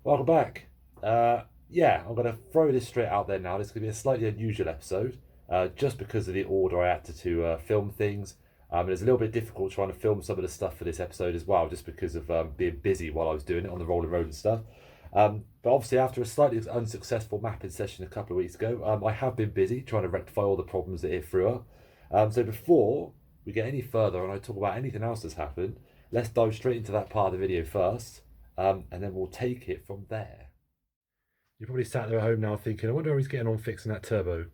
Welcome back. Yeah, I'm going to throw this straight out there now. This is going to be a slightly unusual episode, just because of the order I had to film things. It's a little bit difficult trying to film some of the stuff for this episode as well, just because of being busy while I was doing it on the rolling road and stuff. But obviously, after a slightly unsuccessful mapping session a couple of weeks ago, I have been busy trying to rectify all the problems that it threw up. So before we get any further and I talk about anything else that's happened, let's dive straight into that part of the video first, and then we'll take it from there. You're probably sat there at home now thinking, I wonder how he's getting on fixing that turbo.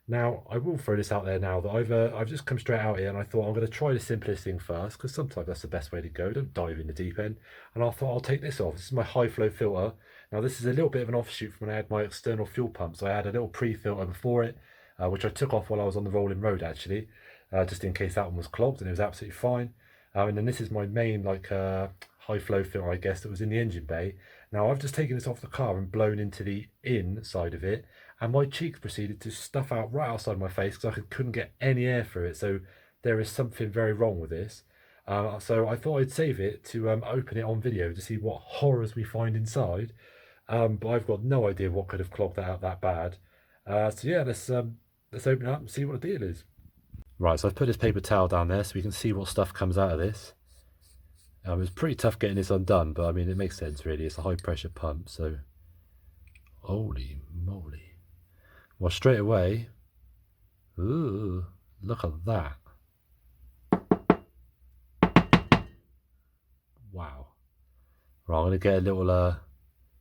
Now, I will throw this out there now that I've just come straight out here and I thought I'm going to try the simplest thing first, because sometimes that's the best way to go. Don't dive in the deep end. And I thought I'll take this off. This is my high flow filter. Now, this is a little bit of an offshoot from when I had my external fuel pump. So I had a little pre-filter before it, which I took off while I was on the rolling road actually, just in case that one was clogged, and it was absolutely fine. And then this is my main high flow filter, I guess, that was in the engine bay. Now I've just taken this off the car and blown into the inside of it, and my cheeks proceeded to stuff out right outside my face because I couldn't get any air through it. So there is something very wrong with this. So I thought I'd save it to open it on video to see what horrors we find inside. But I've got no idea what could have clogged that out that bad. So yeah, let's open it up and see what the deal is. Right, so I've put this paper towel down there so we can see what stuff comes out of this. It was pretty tough getting this undone, but I mean, it makes sense really. It's a high pressure pump, so holy moly. Well, straight away, ooh, look at that. Wow. Right, I'm going to get a little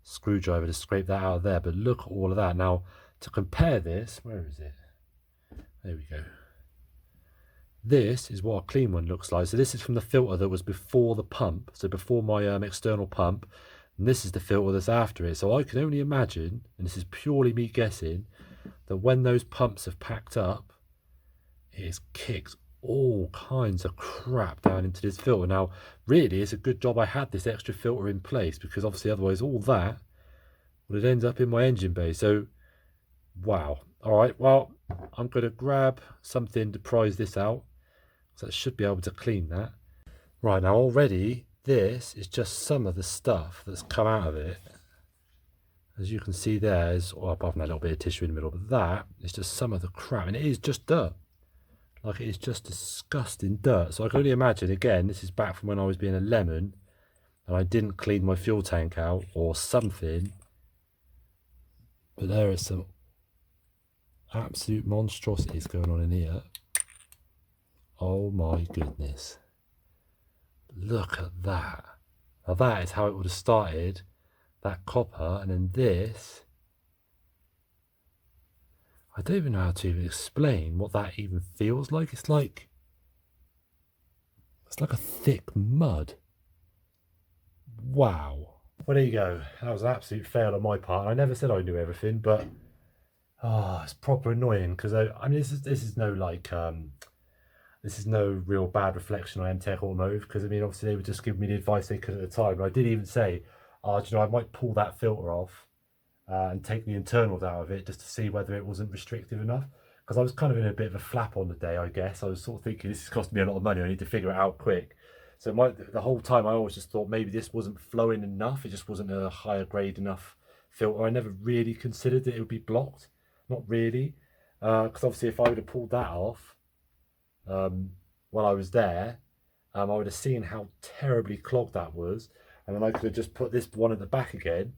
screwdriver to scrape that out of there, but look at all of that. Now, to compare this, where is it? There we go. This is what a clean one looks like. So this is from the filter that was before the pump, so before my external pump, and this is the filter that's after it. So I can only imagine, and this is purely me guessing, that when those pumps have packed up, it has kicked all kinds of crap down into this filter. Now, really, it's a good job I had this extra filter in place, because obviously otherwise all that would have ended up in my engine bay. So, wow. All right, well, I'm going to grab something to prise this out. So that should be able to clean that. Right, now already this is just some of the stuff that's come out of it. As you can see there's, well, apart from that little bit of tissue in the middle, but that is just some of the crap, and it is just dirt. Like, it is just disgusting dirt. So I can only imagine, again, this is back from when I was being a lemon and I didn't clean my fuel tank out or something. But there is some absolute monstrosities going on in here. Oh my goodness. Look at that. Now that is how it would have started, that copper, and then this. I don't even know how to even explain what that even feels like. It's like a thick mud. Wow. Well, there you go. That was an absolute fail on my part. I never said I knew everything, but it's proper annoying, because I mean, this is no this is no real bad reflection on MTech Automotive, because I mean, obviously they were just giving me the advice they could at the time. And I did even say, do you know, I might pull that filter off and take the internals out of it just to see whether it wasn't restrictive enough. Because I was kind of in a bit of a flap on the day, I guess. I was sort of thinking, this is costing me a lot of money, I need to figure it out quick. So the whole time I always just thought maybe this wasn't flowing enough, it just wasn't a higher grade enough filter. I never really considered that it would be blocked. Not really. Because obviously if I would have pulled that off, while I was there, I would have seen how terribly clogged that was, and then I could have just put this one at the back again,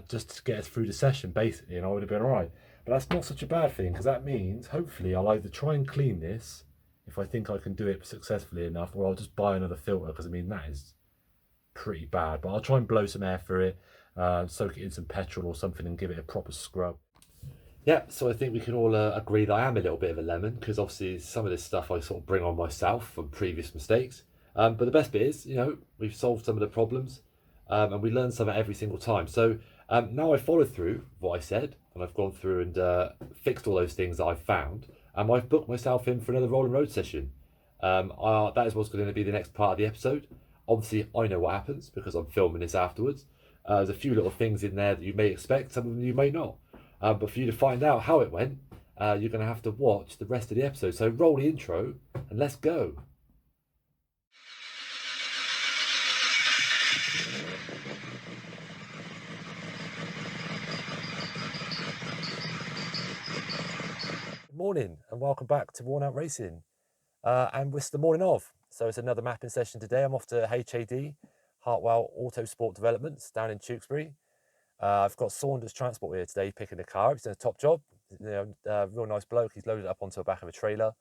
just to get us through the session basically, and I would have been all right. But that's not such a bad thing, because that means hopefully I'll either try and clean this if I think I can do it successfully enough, or I'll just buy another filter, because I mean, that is pretty bad. But I'll try and blow some air through it, soak it in some petrol or something, and give it a proper scrub. Yeah, so I think we can all agree that I am a little bit of a lemon, because obviously some of this stuff I sort of bring on myself from previous mistakes. But the best bit is, you know, we've solved some of the problems, and we learn something every single time. So now I've followed through what I said, and I've gone through and fixed all those things that I've found, and I've booked myself in for another rolling road session. That is what's going to be the next part of the episode. Obviously, I know what happens because I'm filming this afterwards. There's a few little things in there that you may expect, some of them you may not. But for you to find out how it went, you're going to have to watch the rest of the episode. So roll the intro and let's go. morning and welcome back to Worn Out Racing. And it's the morning of, so it's another mapping session today. I'm off to HAD, Hartwell Autosport Developments down in Tewkesbury. I've got Saunders Transport here today picking the car up. He's done a top job. Real nice bloke. He's loaded it up onto the back of a trailer.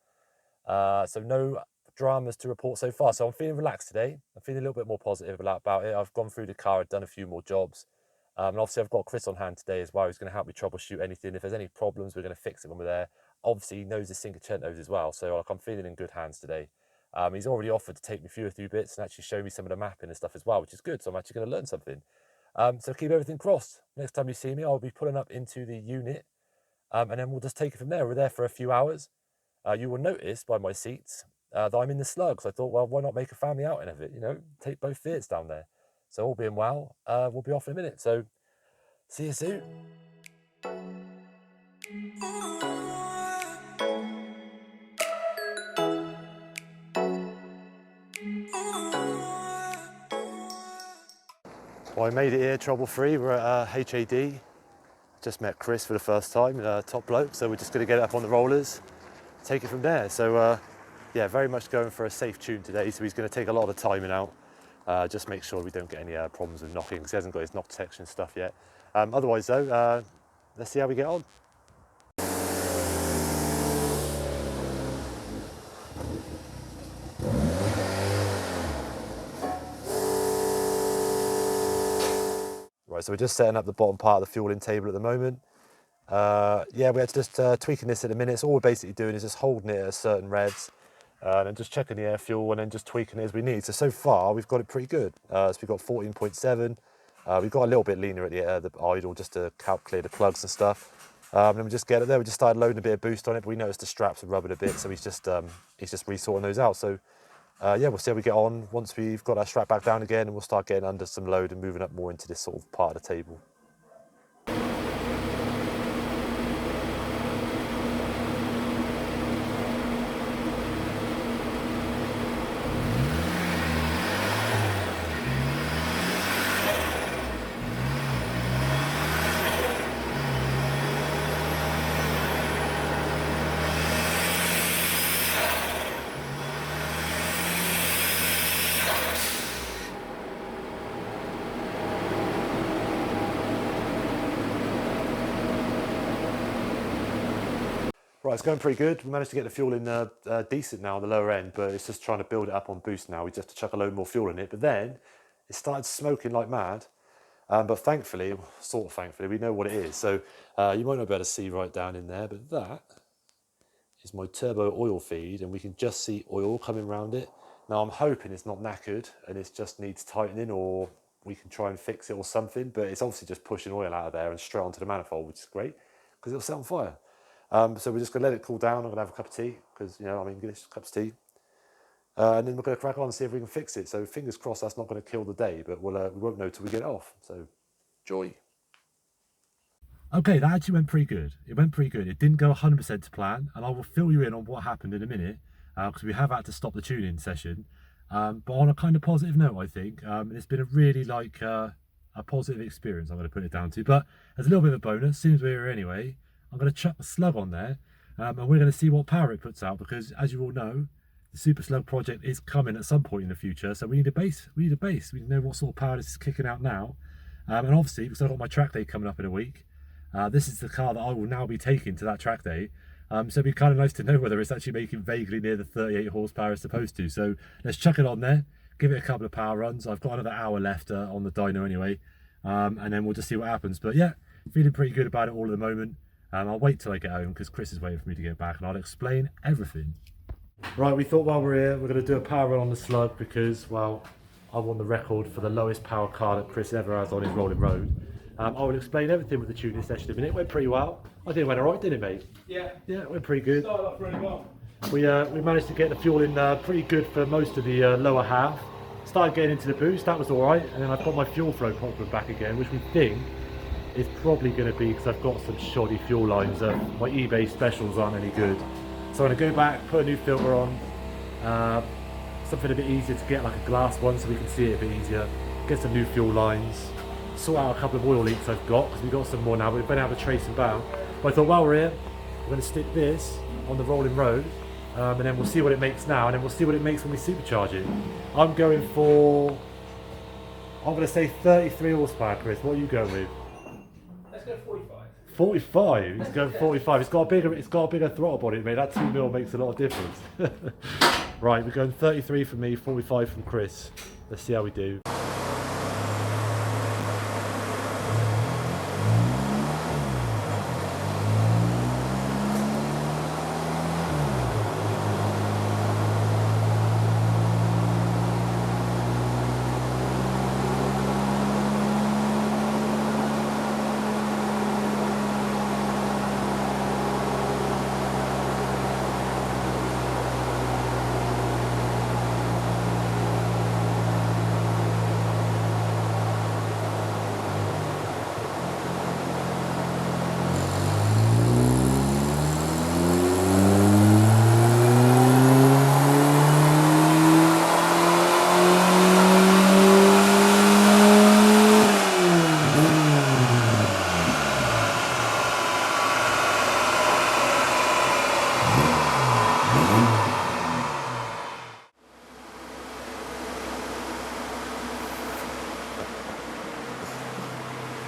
So no dramas to report so far. So I'm feeling relaxed today. I'm feeling a little bit more positive about it. I've gone through the car, I've done a few more jobs. And obviously I've got Chris on hand today as well. He's going to help me troubleshoot anything. If there's any problems, we're going to fix it when we're there. Obviously he knows his Cinquecentos as well. So like, I'm feeling in good hands today. He's already offered to take me through a few bits and actually show me some of the mapping and stuff as well, which is good. So I'm actually going to learn something. So keep everything crossed. Next time you see me, I'll be pulling up into the unit. And then we'll just take it from there. We're there for a few hours. You will notice by my seats that I'm in the Slug. So I thought, well, why not make a family outing of it? You know, take both Fiats down there. So all being well, we'll be off in a minute. So see you soon. Well, I made it here trouble-free. We're at HAD. Just met Chris for the first time, top bloke. So we're just going to get it up on the rollers, take it from there. So yeah, very much going for a safe tune today. So he's going to take a lot of timing out. Just make sure we don't get any problems with knocking because he hasn't got his knock detection stuff yet. Otherwise though, let's see how we get on. Right, so we're just setting up the bottom part of the fueling table at the moment. Yeah, we're just tweaking this in a minute. So all we're basically doing is just holding it at certain revs and then just checking the air fuel and then just tweaking it as we need. So far we've got it pretty good. So we've got 14.7. We've got a little bit leaner at the idle just to clear the plugs and stuff. And then we just get it there. We just started loading a bit of boost on it, but we noticed the straps are rubbing a bit, so he's just resorting those out. So yeah, we'll see how we get on once we've got our strap back down again, and we'll start getting under some load and moving up more into this sort of part of the table. Right, it's going pretty good. We managed to get the fuel in decent now on the lower end, but it's just trying to build it up on boost now. We just have to chuck a load more fuel in it. But then it started smoking like mad. But thankfully, sort of thankfully, we know what it is. So you might not be able to see right down in there, but that is my turbo oil feed, and we can just see oil coming around it. Now I'm hoping it's not knackered and it just needs tightening, or we can try and fix it or something. But it's obviously just pushing oil out of there and straight onto the manifold, which is great because it'll set on fire. So we're just going to let it cool down. I'm going to have a cup of tea because, you know, I mean, get this cup of tea. And then we're going to crack on and see if we can fix it. So fingers crossed that's not going to kill the day, but we won't know till we get it off. So joy. Okay, that actually went pretty good. It went pretty good. It didn't go 100% to plan, and I will fill you in on what happened in a minute because we have had to stop the tuning session. But on a kind of positive note, I think it's been a really a positive experience. I'm going to put it down to. But as a little bit of a bonus, as soon as we're here anyway, I'm going to chuck the Slug on there and we're going to see what power it puts out, because as you all know, the Super Slug project is coming at some point in the future. So we need a base. We need to know what sort of power this is kicking out now. And obviously, because I've got my track day coming up in a week, this is the car that I will now be taking to that track day. So it'd be kind of nice to know whether it's actually making vaguely near the 38 horsepower it's supposed to. So let's chuck it on there, give it a couple of power runs. I've got another hour left on the dyno anyway. And then we'll just see what happens. But yeah, feeling pretty good about it all at the moment. I'll wait till I get home because Chris is waiting for me to get back and I'll explain everything. Right, we thought while we're here, we're going to do a power run on the Slug because, well, I won the record for the lowest power car that Chris ever has on his rolling road. I will explain everything with the tuning session in a minute. It went pretty well. I think it went alright, didn't it, mate? Yeah. Yeah, it went pretty good. Started off really well. We managed to get the fuel in pretty good for most of the lower half. Started getting into the boost, that was alright. And then I've got my fuel flow problem back again, which we think is probably going to be because I've got some shoddy fuel lines. My eBay specials aren't any good. So I'm going to go back, put a new filter on, something a bit easier to get, like a glass one so we can see it a bit easier, get some new fuel lines, sort out a couple of oil leaks I've got, because we've got some more now, but we've been able to trace them down. But I thought while we're here, we're going to stick this on the rolling road, and then we'll see what it makes now, and then we'll see what it makes when we supercharge it. I'm going to say 33 horsepower, Chris. What are you going with? Let's go 45. 45. He's going 45. It's got a bigger throttle body, mate. That 2mm makes a lot of difference. Right, we're going 33 from me, 45 from Chris. Let's see how we do.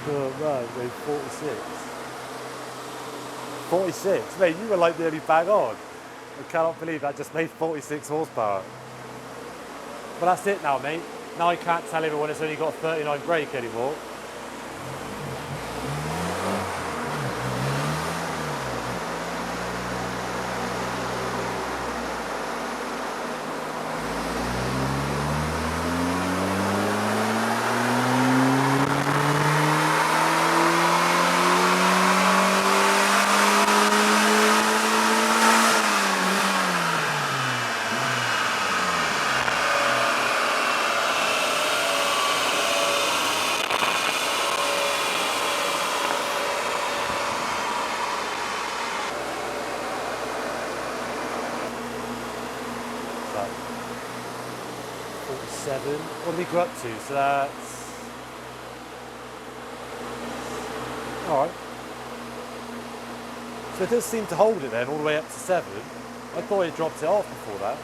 Oh man, made 46. 46? Mate, you were like nearly bang on. I cannot believe that just made 46 horsepower. But that's it now, mate. Now I can't tell everyone it's only got 39 brake anymore. So, 47. What did we go up to? So that's... Alright. So it does seem to hold it then all the way up to 7. I thought it dropped it off before that.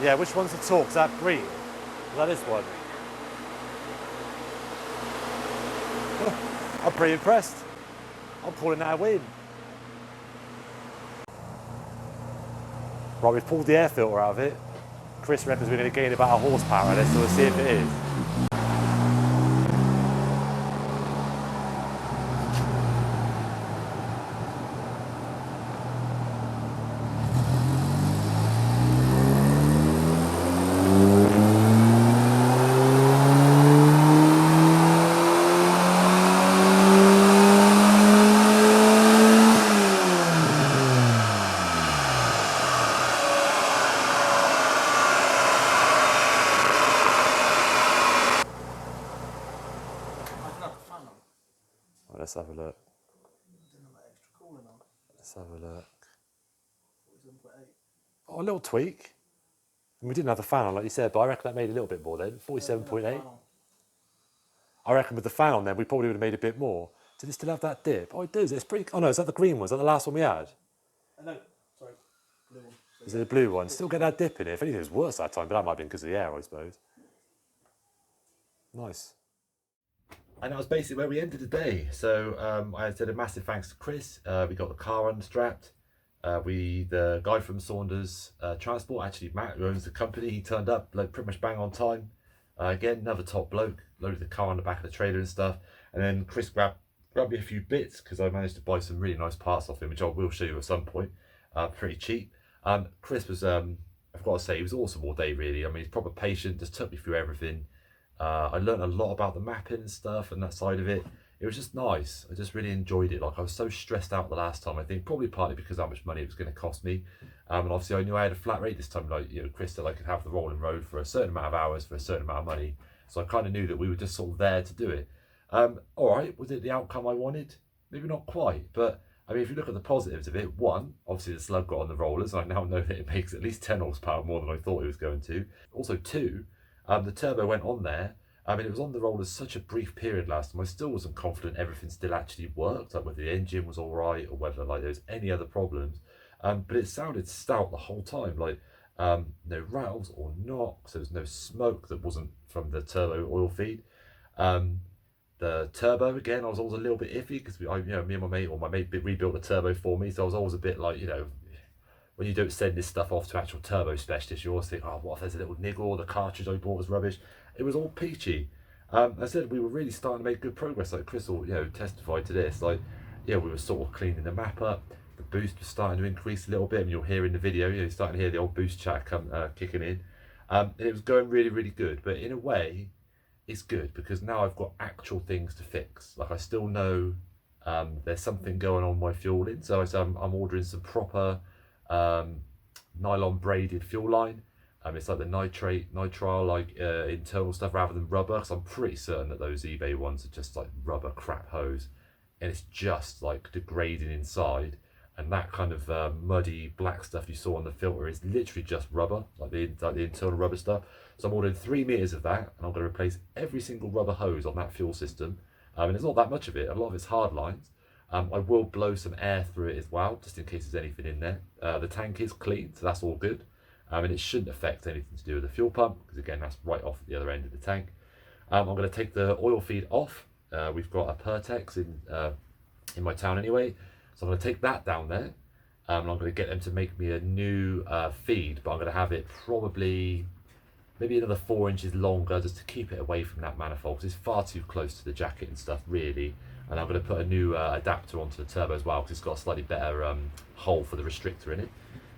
Yeah, which one's the torque? Is that green? Is that this one? I'm pretty impressed. I'm calling that a win. Right, we've pulled the air filter out of it. Chris reckons we're going to gain about a horsepower out of this, so we'll see if it is. Right, let's have a look. Let's have a look. Oh, a little tweak. And we didn't have the fan on, like you said, but I reckon that made a little bit more then. 47.8. I reckon with the fan on then, we probably would have made a bit more. Did it still have that dip? Oh, it does. It's pretty. Oh no, is that the green one? Is that the last one we had? No, sorry, blue one. Is it the blue one? Still get that dip in it. If anything, it was worse that time, but that might have been because of the air, I suppose. Nice. And that was basically where we ended the day. So I said a massive thanks to Chris. We got the car unstrapped. The guy from Saunders Transport, actually Matt, who owns the company, he turned up like pretty much bang on time. Again, another top bloke, loaded the car on the back of the trailer and stuff. And then Chris grabbed me a few bits because I managed to buy some really nice parts off him, which I will show you at some point. Pretty cheap. Chris was, I've got to say, he was awesome all day really. I mean, he's proper patient, just took me through everything. I learned a lot about the mapping and stuff and that side of it. It was just nice. I just really enjoyed it. Like, I was so stressed out the last time. I think probably partly because of how much money it was going to cost me. And obviously I knew I had a flat rate this time. Like, you know, Chris said I could have the rolling road for a certain amount of hours for a certain amount of money. So I kind of knew that we were just sort of there to do it. All right, was it the outcome I wanted? Maybe not quite, but I mean, if you look at the positives of it, one, obviously the Slug got on the rollers. I now know that it makes at least 10 horsepower more than I thought it was going to. Also, two, the turbo went on there. I mean, it was on the rollers such a brief period last time. I still wasn't confident everything still actually worked, like whether the engine was all right or whether like there was any other problems. But it sounded stout the whole time, like no rattles or knocks. There was no smoke that wasn't from the turbo oil feed. Um, the turbo again, I was always a little bit iffy because me and my mate, or my mate rebuilt the turbo for me, so I was always a bit like, when you don't send this stuff off to actual turbo specialists, you always think, oh, what if there's a little niggle, or the cartridge I bought was rubbish. It was all peachy. I said we were really starting to make good progress. Like Chris will, testify to this. Like, we were sort of cleaning the map up. The boost was starting to increase a little bit, and you'll hear in the video, you're starting to hear the old boost chat kicking in. And it was going really, really good. But in a way, it's good because now I've got actual things to fix. Like I still know there's something going on with my fueling, so I'm ordering some proper nylon braided fuel line. It's like the nitrile, like internal stuff rather than rubber. Because I'm pretty certain that those eBay ones are just like rubber crap hose, and it's just like degrading inside. And that kind of muddy black stuff you saw on the filter is literally just rubber, like the internal rubber stuff. So I'm ordering 3 meters of that, and I'm going to replace every single rubber hose on that fuel system. And there's not that much of it. A lot of it's hard lines. I will blow some air through it as well, just in case there's anything in there. The tank is clean, so that's all good. And it shouldn't affect anything to do with the fuel pump, because again, that's right off at the other end of the tank. I'm going to take the oil feed off. We've got a Pertex in my town anyway, so I'm going to take that down there. And I'm going to get them to make me a new feed, but I'm going to have it probably maybe another 4 inches longer, just to keep it away from that manifold, because it's far too close to the jacket and stuff, really. And I'm going to put a new adapter onto the turbo as well, because it's got a slightly better hole for the restrictor in it.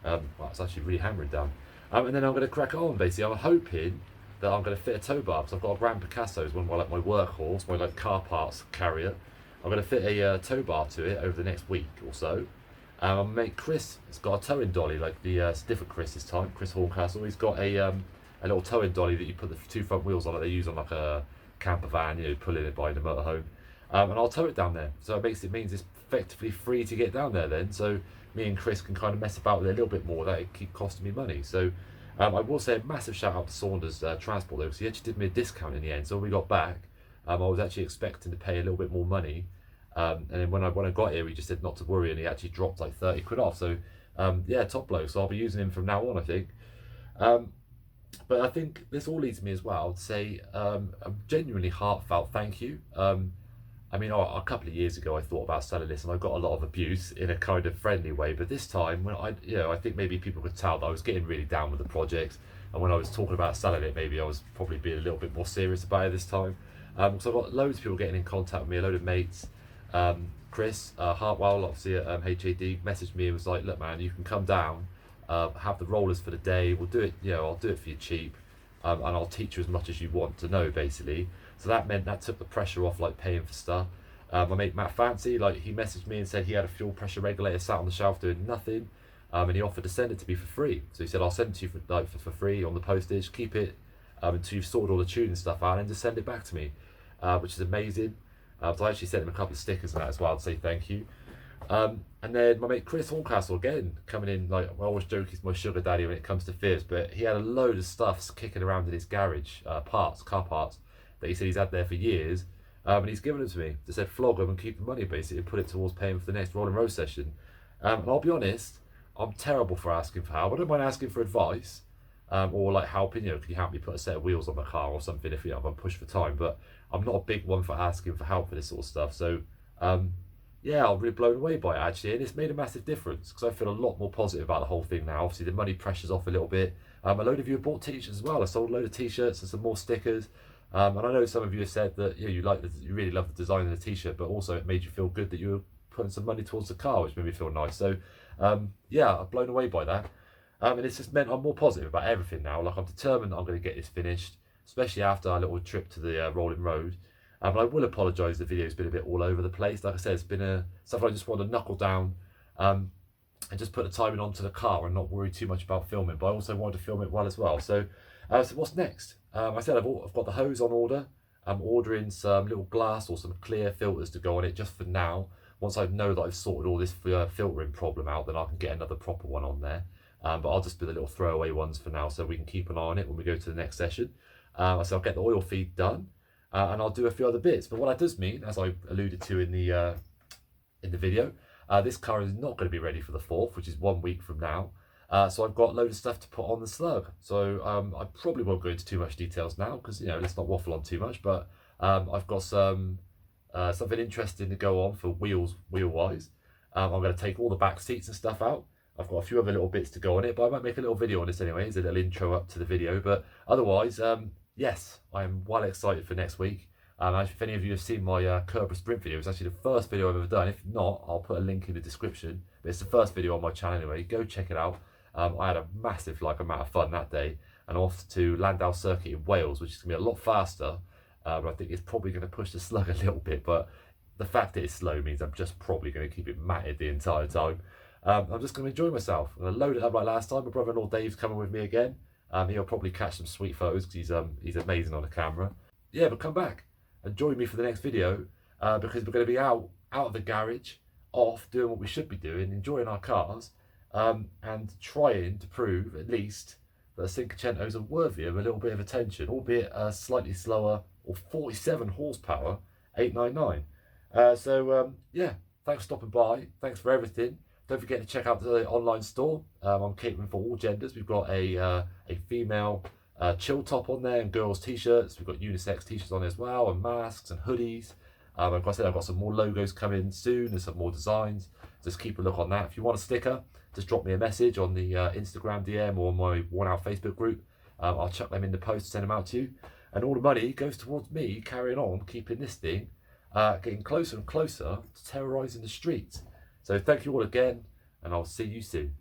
Well, it's actually really hammering down. And then I'm going to crack on. Basically, I'm hoping that I'm going to fit a tow bar, because I've got a Grand Picasso, it's one of my workhorse, my car parts carrier. I'm going to fit a tow bar to it over the next week or so. My mate Chris has got a towing dolly, like it's different Chris this time, Chris Horncastle. He's got a little towing dolly that you put the 2 front wheels on, like they use on like a camper van, pulling it by the motorhome. And I'll tow it down there. So it means it's effectively free to get down there then. So me and Chris can kind of mess about with it a little bit more. That it keep costing me money. So I will say a massive shout out to Saunders Transport though, because he actually did me a discount in the end. So when we got back, I was actually expecting to pay a little bit more money. And then when I got here, he just said not to worry, and he actually dropped like 30 quid off. So yeah, top bloke. So I'll be using him from now on, I think. But I think this all leads me as well to say a genuinely heartfelt thank you. I mean, a couple of years ago, I thought about selling this, and I got a lot of abuse in a kind of friendly way. But this time, when I think maybe people could tell that I was getting really down with the project, and when I was talking about selling it, maybe I was probably being a little bit more serious about it this time. So I've got loads of people getting in contact with me, a load of mates. Chris Hartwell, obviously at HAD, messaged me and was like, "Look, man, you can come down, have the rollers for the day. We'll do it. I'll do it for you cheap, and I'll teach you as much as you want to know, basically." So that meant that took the pressure off, like paying for stuff. My mate Matt Fancy, like he messaged me and said he had a fuel pressure regulator sat on the shelf doing nothing, and he offered to send it to me for free. So he said, "I'll send it to you for free on the postage. Keep it until you've sorted all the tuning stuff out, and just send it back to me," which is amazing. So I actually sent him a couple of stickers and that as well to say thank you. And then my mate Chris Horncastle again coming in, like I always joke he's my sugar daddy when it comes to Fiats, but he had a load of stuff kicking around in his garage, car parts that he said he's had there for years, and he's given them to me. They said flog them and keep the money, basically, and put it towards paying for the next rolling road session. And I'll be honest, I'm terrible for asking for help. I don't mind asking for advice, or like helping. Can you help me put a set of wheels on my car or something if I'm pushed for time? But I'm not a big one for asking for help for this sort of stuff. So yeah, I'm really blown away by it actually, and it's made a massive difference because I feel a lot more positive about the whole thing now. Obviously, the money pressure's off a little bit. A load of you have bought t-shirts as well. I sold a load of t-shirts and some more stickers. And I know some of you have said that you really love the design of the t-shirt, but also it made you feel good that you were putting some money towards the car, which made me feel nice. So yeah, I'm blown away by that. And it's just meant I'm more positive about everything now. Like I'm determined that I'm going to get this finished, especially after our little trip to the rolling road. But I will apologise, the video's been a bit all over the place. Like I said, it's been stuff I just want to knuckle down and just put the timing onto the car and not worry too much about filming. But I also wanted to film it well as well. So what's next? I said I've got the hose on order. I'm ordering some little glass or some clear filters to go on it just for now. Once I know that I've sorted all this filtering problem out, then I can get another proper one on there. But I'll just do the little throwaway ones for now so we can keep an eye on it when we go to the next session. So I'll get the oil feed done. and I'll do a few other bits. But what that does mean, as I alluded to in the video, this car is not going to be ready for the 4th, which is 1 week from now. So I've got a load of stuff to put on the Slug. So I probably won't go into too much details now because, you know, let's not waffle on too much. But I've got some something interesting to go on for wheel-wise. I'm going to take all the back seats and stuff out. I've got a few other little bits to go on it, but I might make a little video on this anyway. It's a little intro up to the video. But otherwise, yes, I'm well excited for next week. If any of you have seen my Kerber Sprint video, it's actually the first video I've ever done. If not, I'll put a link in the description. But it's the first video on my channel anyway. Go check it out. I had a massive amount of fun that day, and I'm off to Landau Circuit in Wales, which is going to be a lot faster. But I think it's probably going to push the Slug a little bit. But the fact that it's slow means I'm just probably going to keep it matted the entire time. I'm just going to enjoy myself. I'm going to load it up like last time. My brother-in-law Dave's coming with me again. He'll probably catch some sweet photos because he's amazing on the camera. Yeah, but come back and join me for the next video because we're going to be out of the garage, off doing what we should be doing, enjoying our cars, and trying to prove at least that Cinquecentos are worthy of a little bit of attention, albeit a slightly slower or 47 horsepower 899. Yeah, thanks for stopping by. Thanks for everything. Don't forget to check out the online store. I'm catering for all genders. We've got a female chill top on there and girls t-shirts. We've got unisex t-shirts on as well, and masks and hoodies. Like I said, I've got some more logos coming soon and some more designs. Just keep a look on that. If you want a sticker, just drop me a message on the Instagram DM or my Worn Out Facebook group. I'll chuck them in the post, send them out to you. And all the money goes towards me carrying on, keeping this thing getting closer and closer to terrorising the streets. So thank you all again, and I'll see you soon.